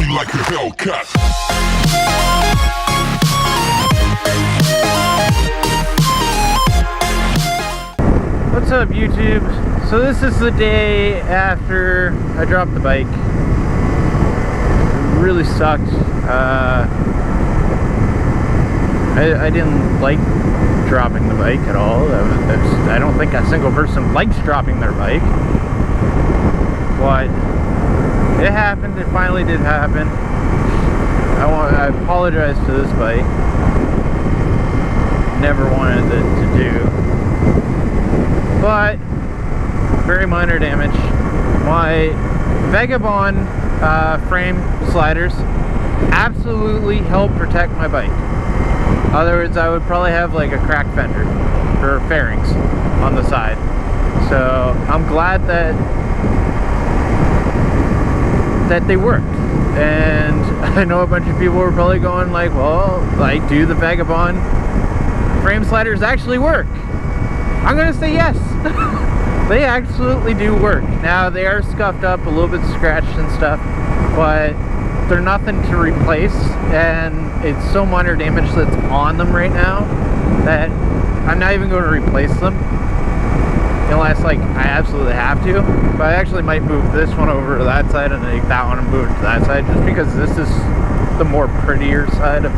me like a Hellcat. What's up, YouTube? So this is the day after I dropped the bike. It really sucked. I didn't like dropping the bike at all. I don't think a single person likes dropping their bike. But it happened. It finally did happen. I apologize to this bike. Never wanted it to do. But very minor damage. My Vagabond frame sliders absolutely help protect my bike. Otherwise, I would probably have like a cracked fender or fairings on the side. So I'm glad that they worked. And I know a bunch of people were probably going like, well, like, do the Vagabond frame sliders actually work? I'm gonna say yes. They absolutely do work. Now they are scuffed up, a little bit scratched and stuff, but they're nothing to replace, and it's so minor damage that's on them right now that I'm not even going to replace them unless like I absolutely have to. But I actually might move this one over to that side and take that one and move it to that side, just because this is the more prettier side of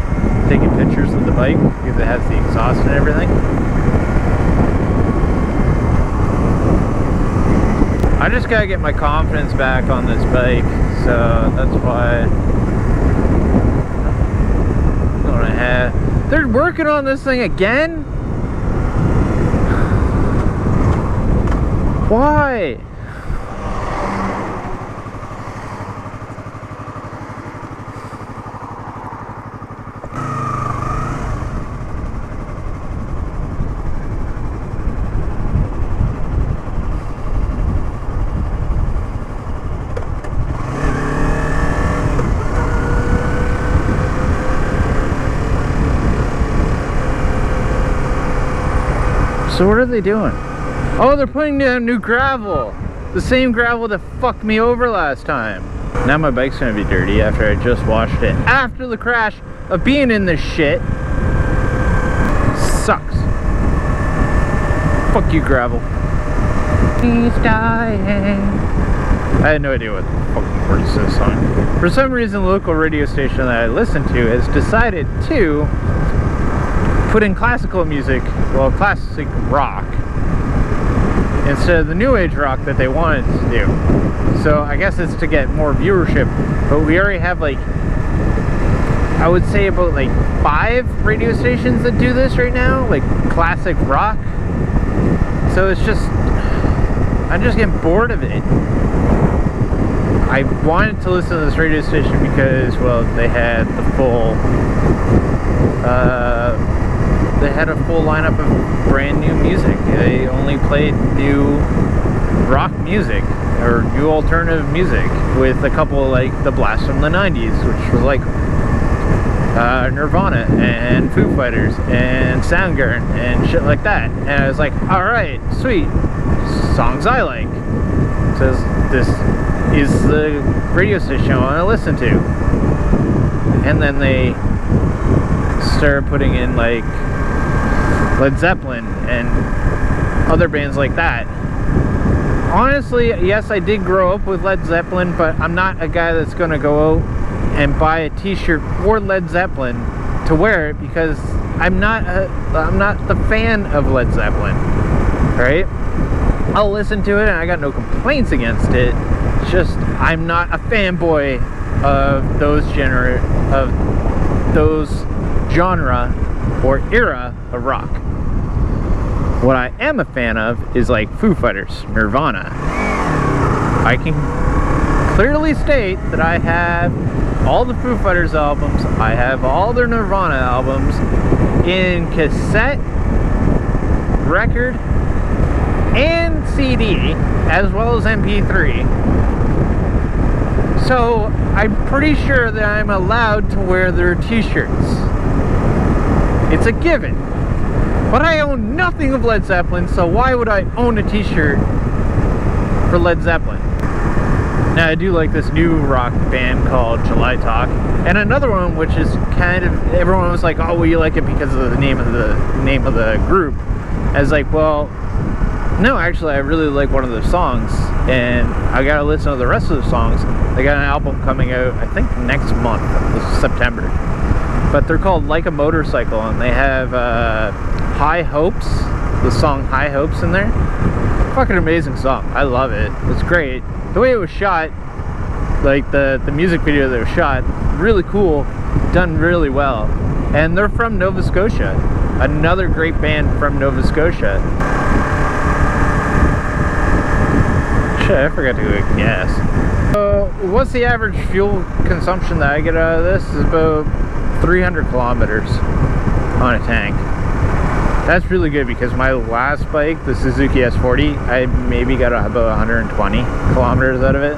taking pictures of the bike, because it has the exhaust and everything. I just gotta get my confidence back on this bike, so that's why I'm gonna have. They're working on this thing again? Why? So what are they doing? Oh, they're putting down new gravel. The same gravel that fucked me over last time. Now my bike's gonna be dirty after I just washed it. After the crash of being in this shit. Sucks. Fuck you, gravel. He's dying. I had no idea what the fucking words to this song. For some reason, the local radio station that I listen to has decided to put in classical music, well, classic rock, instead of the new age rock that they wanted to do. So I guess it's to get more viewership, but we already have like, I would say about like 5 radio stations that do this right now, like classic rock. So it's just, I'm just getting bored of it. I wanted to listen to this radio station because, well, they had the full lineup of brand new music. They only played new rock music or new alternative music, with a couple like the blast from the 90s, which was like Nirvana and Foo Fighters and Soundgarden and shit like that. And I was like, alright, sweet, songs I like. So this is the radio station I want to listen to. And then they started putting in like Led Zeppelin and other bands like that. Honestly, yes, I did grow up with Led Zeppelin, but I'm not a guy that's gonna go out and buy a t-shirt for Led Zeppelin to wear it, because I'm not the fan of Led Zeppelin, right? I'll listen to it and I got no complaints against it. It's just I'm not a fanboy of those genre or era of rock. What I am a fan of is like Foo Fighters, Nirvana. I can clearly state that I have all the Foo Fighters albums, I have all their Nirvana albums in cassette, record, and CD, as well as MP3. So I'm pretty sure that I'm allowed to wear their t-shirts. It's a given. But I own nothing of Led Zeppelin, so why would I own a t-shirt for Led Zeppelin? Now I do like this new rock band called July Talk, and another one which is kind of, everyone was like, oh, well, you like it because of the name of the group. I was like, well, no, actually I really like one of their songs, and I gotta listen to the rest of the songs. They got an album coming out, I think next month, September, but they're called Like a Motorcycle, and they have High Hopes, the song High Hopes in there. Fucking amazing song. I love it. It's great. The way it was shot, like the music video that was shot, really cool, done really well. And they're from Nova Scotia. Another great band from Nova Scotia. Shit, I forgot to go get gas. So, what's the average fuel consumption that I get out of this? Is about 300 kilometers on a tank. That's really good because my last bike, the Suzuki S40, I maybe got about 120 kilometers out of it.